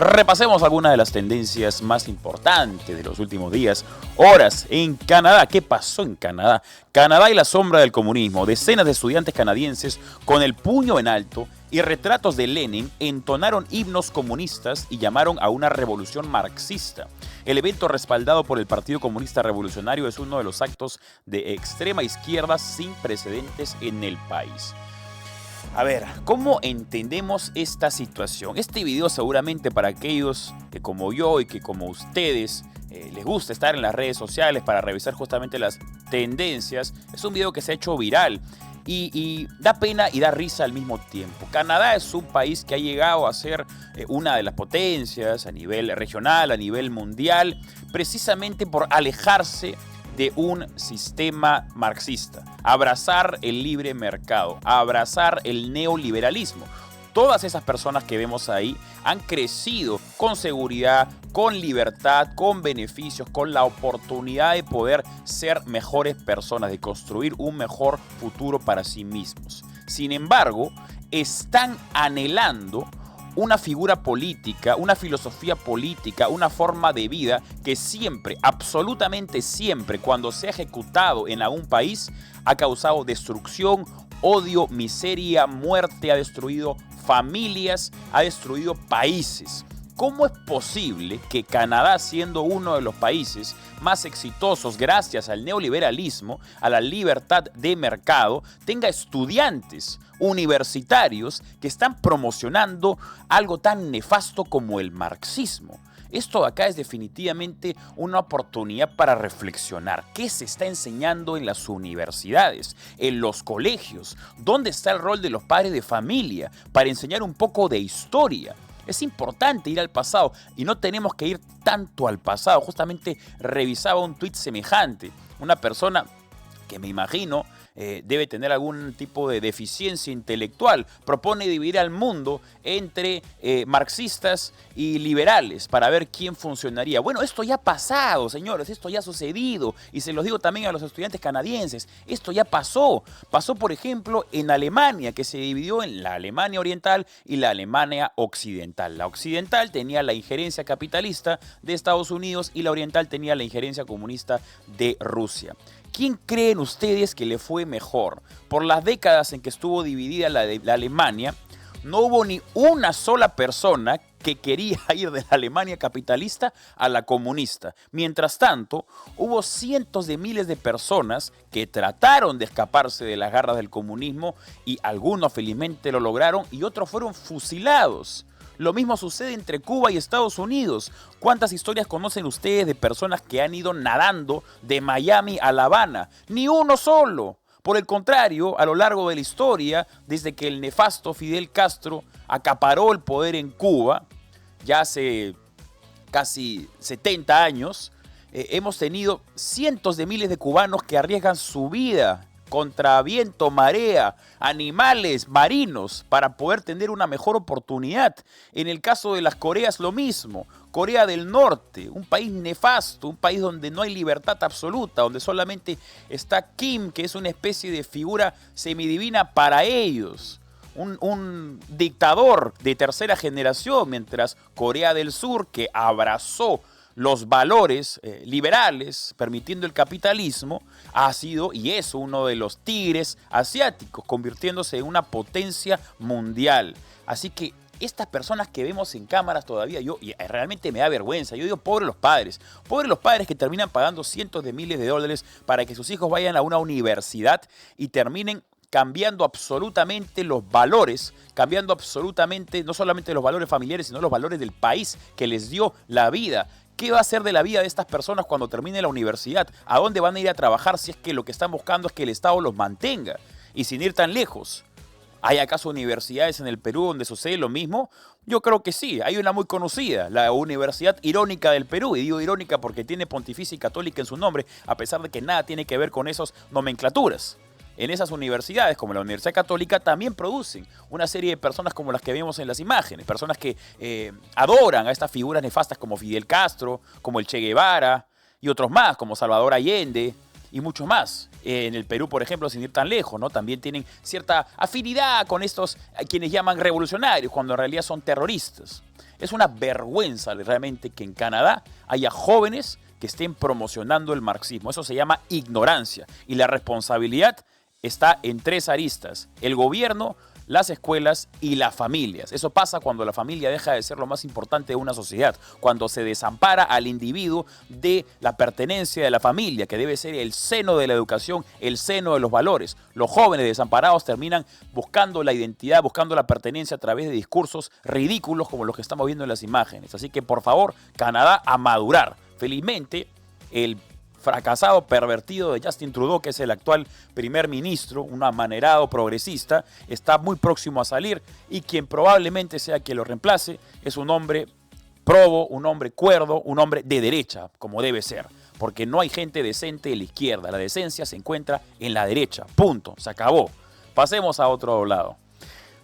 Repasemos algunas de las tendencias más importantes de los últimos días, horas en Canadá. ¿Qué pasó en Canadá? Canadá y la sombra del comunismo. Decenas de estudiantes canadienses con el puño en alto y retratos de Lenin entonaron himnos comunistas y llamaron a una revolución marxista. El evento, respaldado por el Partido Comunista Revolucionario, es uno de los actos de extrema izquierda sin precedentes en el país. A ver, ¿cómo entendemos esta situación? Este video seguramente para aquellos que como yo y que como ustedes les gusta estar en las redes sociales para revisar justamente las tendencias, es un video que se ha hecho viral y da pena y da risa al mismo tiempo. Canadá es un país que ha llegado a ser una de las potencias a nivel regional, a nivel mundial, precisamente por alejarse de un sistema marxista, abrazar el libre mercado, abrazar el neoliberalismo. Todas esas personas que vemos ahí han crecido con seguridad, con libertad, con beneficios, con la oportunidad de poder ser mejores personas, de construir un mejor futuro para sí mismos. Sin embargo, están anhelando una figura política, una filosofía política, una forma de vida que siempre, absolutamente siempre, cuando se ha ejecutado en algún país, ha causado destrucción, odio, miseria, muerte, ha destruido familias, ha destruido países. ¿Cómo es posible que Canadá, siendo uno de los países más exitosos gracias al neoliberalismo, a la libertad de mercado, tenga estudiantes universitarios que están promocionando algo tan nefasto como el marxismo? Esto acá es definitivamente una oportunidad para reflexionar. ¿Qué se está enseñando en las universidades, en los colegios? ¿Dónde está el rol de los padres de familia para enseñar un poco de historia? Es importante ir al pasado y no tenemos que ir tanto al pasado. Justamente revisaba un tuit semejante. Una persona que me imagino debe tener algún tipo de deficiencia intelectual, propone dividir al mundo entre marxistas y liberales para ver quién funcionaría. Bueno, esto ya ha pasado, señores, esto ya ha sucedido, y se los digo también a los estudiantes canadienses, esto ya pasó. Pasó, por ejemplo, en Alemania, que se dividió en la Alemania Oriental y la Alemania Occidental. La Occidental tenía la injerencia capitalista de Estados Unidos y la Oriental tenía la injerencia comunista de Rusia. ¿Quién creen ustedes que le fue mejor? Por las décadas en que estuvo dividida la Alemania, no hubo ni una sola persona que quería ir de la Alemania capitalista a la comunista. Mientras tanto, hubo cientos de miles de personas que trataron de escaparse de las garras del comunismo y algunos felizmente lo lograron y otros fueron fusilados. Lo mismo sucede entre Cuba y Estados Unidos. ¿Cuántas historias conocen ustedes de personas que han ido nadando de Miami a La Habana? Ni uno solo. Por el contrario, a lo largo de la historia, desde que el nefasto Fidel Castro acaparó el poder en Cuba, ya hace casi 70 años, hemos tenido cientos de miles de cubanos que arriesgan su vida contra viento, marea, animales marinos para poder tener una mejor oportunidad. En el caso de las Coreas lo mismo. Corea del Norte, un país nefasto, un país donde no hay libertad absoluta, donde solamente está Kim, que es una especie de figura semidivina para ellos. Un dictador de tercera generación, mientras Corea del Sur, que abrazó los valores liberales, permitiendo el capitalismo, ha sido y es uno de los tigres asiáticos, convirtiéndose en una potencia mundial. Así que estas personas que vemos en cámaras todavía, y realmente me da vergüenza. Yo digo, pobres los padres que terminan pagando cientos de miles de dólares para que sus hijos vayan a una universidad y terminen cambiando absolutamente los valores, cambiando absolutamente no solamente los valores familiares, sino los valores del país que les dio la vida. ¿Qué va a hacer de la vida de estas personas cuando termine la universidad? ¿A dónde van a ir a trabajar si es que lo que están buscando es que el Estado los mantenga? Y sin ir tan lejos, ¿hay acaso universidades en el Perú donde sucede lo mismo? Yo creo que sí. Hay una muy conocida, la Universidad Irónica del Perú. Y digo irónica porque tiene Pontificia y Católica en su nombre, a pesar de que nada tiene que ver con esas nomenclaturas. En esas universidades, como la Universidad Católica, también producen una serie de personas como las que vemos en las imágenes. Personas que adoran a estas figuras nefastas como Fidel Castro, como el Che Guevara y otros más, como Salvador Allende. y mucho más. En el Perú, por ejemplo, sin ir tan lejos, ¿no? También tienen cierta afinidad con estos a quienes llaman revolucionarios, cuando en realidad son terroristas. Es una vergüenza realmente que en Canadá haya jóvenes que estén promocionando el marxismo. Eso se llama ignorancia. Y la responsabilidad está en tres aristas: el gobierno, las escuelas y las familias. Eso pasa cuando la familia deja de ser lo más importante de una sociedad, cuando se desampara al individuo de la pertenencia de la familia, que debe ser el seno de la educación, el seno de los valores. Los jóvenes desamparados terminan buscando la identidad, buscando la pertenencia a través de discursos ridículos como los que estamos viendo en las imágenes. Así que, por favor, Canadá, a madurar. Felizmente, el fracasado, pervertido de Justin Trudeau, que es el actual primer ministro, un amanerado progresista, está muy próximo a salir, y quien probablemente sea quien lo reemplace es un hombre probo, un hombre cuerdo, un hombre de derecha, como debe ser, porque no hay gente decente en la izquierda. La decencia se encuentra en la derecha, punto, se acabó. Pasemos a otro lado.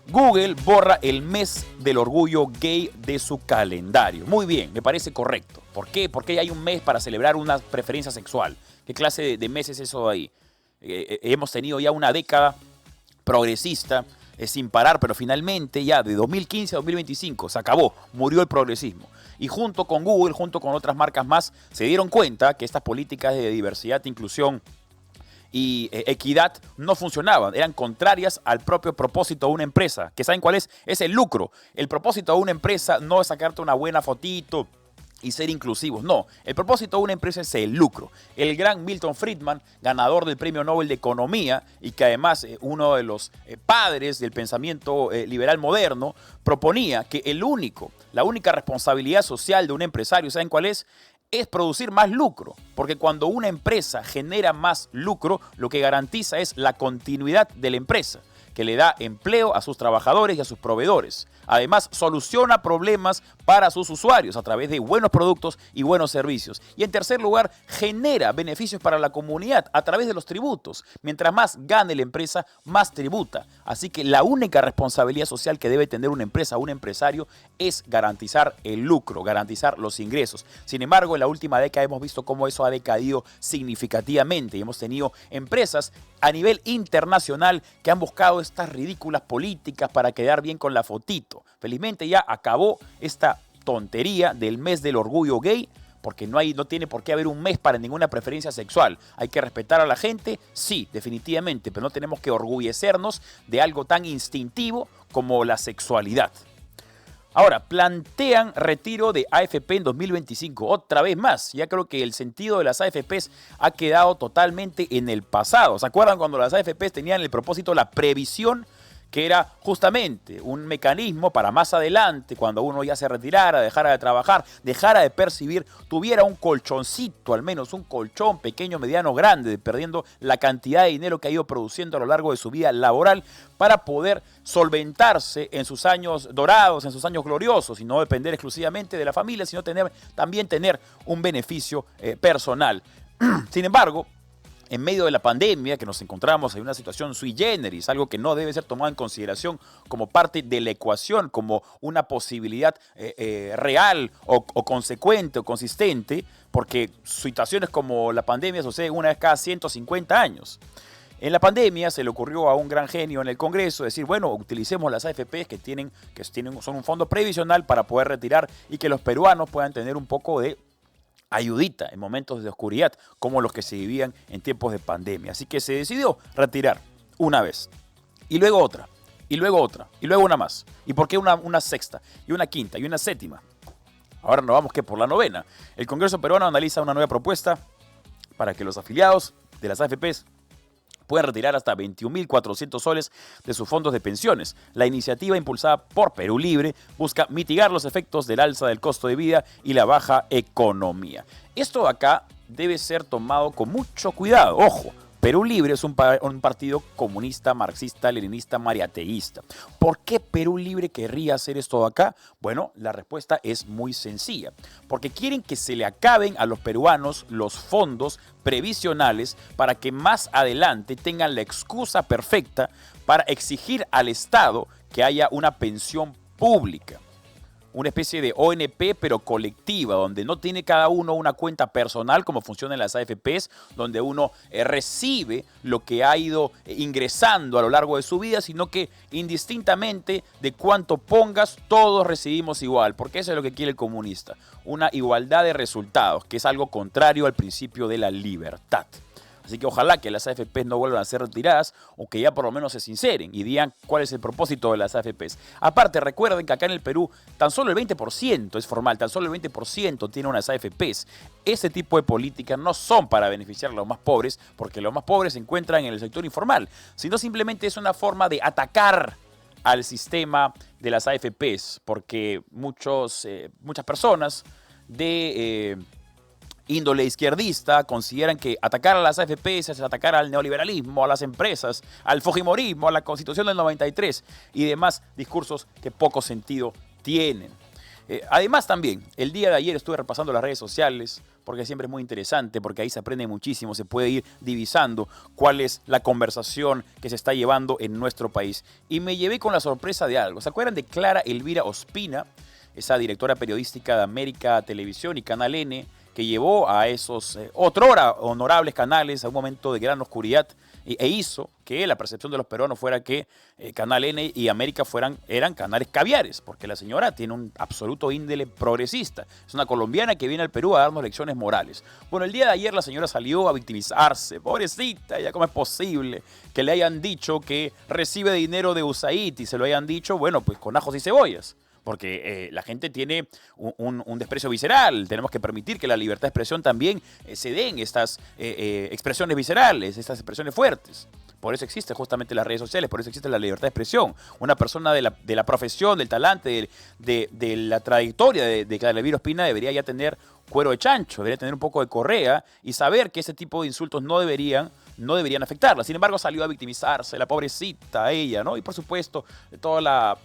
Google borra el mes del orgullo gay de su calendario. Muy bien, me parece correcto. ¿Por qué? Porque hay un mes para celebrar una preferencia sexual. ¿Qué clase de mes es eso de ahí? Hemos tenido ya una década progresista sin parar, pero finalmente ya de 2015 a 2025 se acabó, murió el progresismo. Y junto con Google, junto con otras marcas más, se dieron cuenta que estas políticas de diversidad, inclusión y equidad no funcionaban, eran contrarias al propio propósito de una empresa, que ¿saben cuál es? Es el lucro. El propósito de una empresa no es sacarte una buena fotito y ser inclusivos, no. El propósito de una empresa es el lucro. El gran Milton Friedman, ganador del Premio Nobel de Economía y que además uno de los padres del pensamiento liberal moderno, proponía que la única responsabilidad social de un empresario, ¿saben cuál es? Es producir más lucro, porque cuando una empresa genera más lucro, lo que garantiza es la continuidad de la empresa, que le da empleo a sus trabajadores y a sus proveedores. Además, soluciona problemas para sus usuarios a través de buenos productos y buenos servicios. Y en tercer lugar, genera beneficios para la comunidad a través de los tributos. Mientras más gane la empresa, más tributa. Así que la única responsabilidad social que debe tener una empresa o un empresario es garantizar el lucro, garantizar los ingresos. Sin embargo, en la última década hemos visto cómo eso ha decaído significativamente y hemos tenido empresas a nivel internacional que han buscado estas ridículas políticas para quedar bien con la fotito. Felizmente ya acabó esta tontería del mes del orgullo gay, porque no tiene por qué haber un mes para ninguna preferencia sexual. Hay que respetar a la gente, sí, definitivamente, pero no tenemos que orgullecernos de algo tan instintivo como la sexualidad. Ahora, plantean retiro de AFP en 2025. Otra vez más, ya creo que el sentido de las AFPs ha quedado totalmente en el pasado. ¿Se acuerdan cuando las AFPs tenían el propósito la previsión, que era justamente un mecanismo para más adelante, cuando uno ya se retirara, dejara de trabajar, dejara de percibir, tuviera un colchoncito, al menos un colchón pequeño, mediano, grande, perdiendo la cantidad de dinero que ha ido produciendo a lo largo de su vida laboral para poder solventarse en sus años dorados, en sus años gloriosos, y no depender exclusivamente de la familia, sino también tener un beneficio personal? Sin embargo, en medio de la pandemia que nos encontramos en una situación sui generis, algo que no debe ser tomado en consideración como parte de la ecuación, como una posibilidad real o consecuente o consistente, porque situaciones como la pandemia suceden una vez cada 150 años. En la pandemia se le ocurrió a un gran genio en el Congreso decir, bueno, utilicemos las AFPs son un fondo previsional para poder retirar y que los peruanos puedan tener un poco de ayudita en momentos de oscuridad como los que se vivían en tiempos de pandemia. Así que se decidió retirar una vez, y luego otra, y luego otra, y luego una más. ¿Y por qué una sexta, y una quinta, y una séptima? Ahora nos vamos por la novena. El Congreso peruano analiza una nueva propuesta para que los afiliados de las AFPs pueden retirar hasta 21.400 soles de sus fondos de pensiones. La iniciativa, impulsada por Perú Libre, busca mitigar los efectos del alza del costo de vida y la baja economía. Esto acá debe ser tomado con mucho cuidado. Ojo, Perú Libre es un partido comunista, marxista, leninista, mariateísta. ¿Por qué Perú Libre querría hacer esto acá? Bueno, la respuesta es muy sencilla. Porque quieren que se le acaben a los peruanos los fondos previsionales para que más adelante tengan la excusa perfecta para exigir al Estado que haya una pensión pública. una especie de ONP, pero colectiva, donde no tiene cada uno una cuenta personal, como funcionan las AFPs, donde uno recibe lo que ha ido ingresando a lo largo de su vida, sino que indistintamente de cuánto pongas, todos recibimos igual, porque eso es lo que quiere el comunista, una igualdad de resultados, que es algo contrario al principio de la libertad. Así que ojalá que las AFPs no vuelvan a ser retiradas o que ya por lo menos se sinceren y digan cuál es el propósito de las AFPs. Aparte, recuerden que acá en el Perú tan solo el 20% es formal, tan solo el 20% tiene unas AFPs. Ese tipo de políticas no son para beneficiar a los más pobres, porque los más pobres se encuentran en el sector informal, sino simplemente es una forma de atacar al sistema de las AFPs, porque muchas personas de índole izquierdista consideran que atacar a las AFPs es atacar al neoliberalismo, a las empresas, al fujimorismo, a la Constitución del 93 y demás discursos que poco sentido tienen. Además también, el día de ayer estuve repasando las redes sociales, porque siempre es muy interesante, porque ahí se aprende muchísimo, se puede ir divisando cuál es la conversación que se está llevando en nuestro país. Y me llevé con la sorpresa de algo. ¿Se acuerdan de Clara Elvira Ospina, esa directora periodística de América Televisión y Canal N, que llevó a esos otrora honorables canales a un momento de gran oscuridad e hizo que la percepción de los peruanos fuera que Canal N y América eran canales caviares, porque la señora tiene un absoluto índole progresista. Es una colombiana que viene al Perú a darnos lecciones morales. Bueno, el día de ayer la señora salió a victimizarse. Pobrecita, ya cómo es posible que le hayan dicho que recibe dinero de USAID y se lo hayan dicho, bueno, pues con ajos y cebollas. Porque la gente tiene un desprecio visceral. Tenemos que permitir que la libertad de expresión también se den estas expresiones viscerales, estas expresiones fuertes. Por eso existen justamente las redes sociales, por eso existe la libertad de expresión. Una persona de la profesión, del talante, de la trayectoria de Clara Elvira Ospina debería ya tener cuero de chancho, debería tener un poco de correa y saber que ese tipo de insultos no deberían afectarla. Sin embargo, salió a victimizarse, la pobrecita, ella, ¿no? Y por supuesto, toda la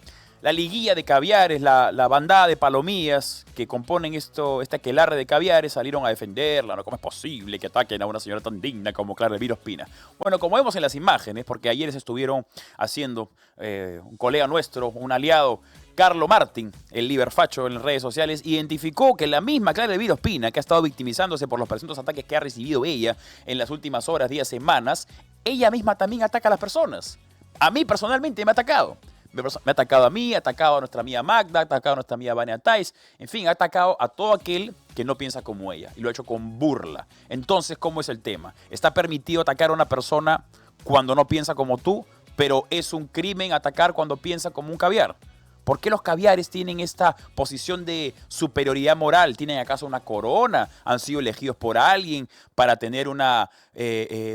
liguilla de caviares, la bandada de palomías que componen este aquelarre de caviares salieron a defenderla, ¿no? ¿Cómo es posible que ataquen a una señora tan digna como Clara Elvira Ospina? Bueno, como vemos en las imágenes, porque ayer se estuvieron haciendo un colega nuestro, un aliado, Carlo Martín, el liberfacho en las redes sociales, identificó que la misma Clara Elvira Ospina, que ha estado victimizándose por los presuntos ataques que ha recibido ella en las últimas horas, días, semanas, ella misma también ataca a las personas. A mí personalmente me ha atacado. Me ha atacado a mí, ha atacado a nuestra amiga Magda, ha atacado a nuestra amiga Vania Tais, en fin, ha atacado a todo aquel que no piensa como ella y lo ha hecho con burla. Entonces, ¿cómo es el tema? ¿Está permitido atacar a una persona cuando no piensa como tú, pero es un crimen atacar cuando piensa como un caviar? ¿Por qué los caviares tienen esta posición de superioridad moral? ¿Tienen acaso una corona? ¿Han sido elegidos por alguien para tener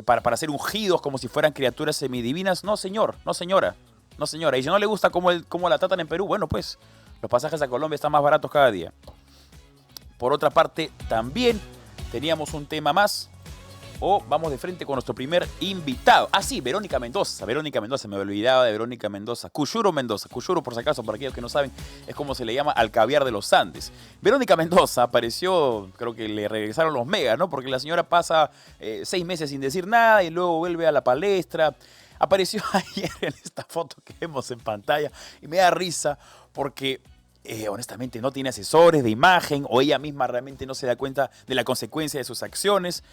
para ser ungidos como si fueran criaturas semidivinas? No, señor, no, señora. No, señora. Y si no le gusta cómo la tratan en Perú, bueno, pues los pasajes a Colombia están más baratos cada día. Por otra parte, también teníamos un tema más. Vamos de frente con nuestro primer invitado. Ah, sí, Verónica Mendoza. Verónica Mendoza, me olvidaba de Verónica Mendoza. Cuyuro Mendoza. Cuyuro, por si acaso, para aquellos que no saben, es como se le llama al caviar de los Andes. Verónica Mendoza apareció, creo que le regresaron los megas, ¿no? Porque la señora pasa 6 meses sin decir nada y luego vuelve a la palestra. Apareció ayer en esta foto que vemos en pantalla y me da risa porque honestamente no tiene asesores de imagen o ella misma realmente no se da cuenta de la consecuencia de sus acciones.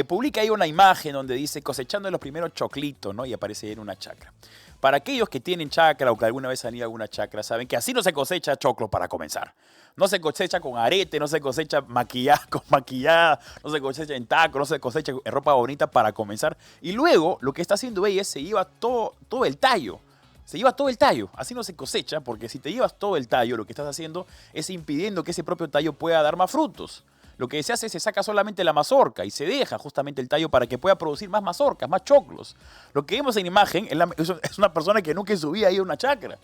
Publica ahí una imagen donde dice cosechando los primeros choclitos, ¿no? Y aparece en una chacra. Para aquellos que tienen chacra o que alguna vez han ido a alguna chacra, saben que así no se cosecha choclo para comenzar. No se cosecha con arete, no se cosecha maquillada, no se cosecha en taco, no se cosecha en ropa bonita para comenzar. Y luego lo que está haciendo ella es se lleva todo el tallo. Se lleva todo el tallo. Así no se cosecha, porque si te llevas todo el tallo, lo que estás haciendo es impidiendo que ese propio tallo pueda dar más frutos. Lo que se hace es se saca solamente la mazorca y se deja justamente el tallo para que pueda producir más mazorcas, más choclos. Lo que vemos en imagen es una persona que nunca en su vida ha ido a una chacra.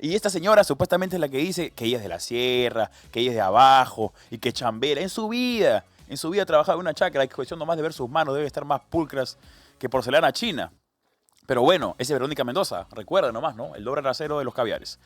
Y esta señora supuestamente es la que dice que ella es de la sierra, que ella es de abajo y que chambera. En su vida ha trabajado en una chacra. Es cuestión nomás de ver sus manos, debe estar más pulcras que porcelana china. Pero bueno, ese es Verónica Mendoza, recuerda nomás, ¿no? El doble rasero de los caviares.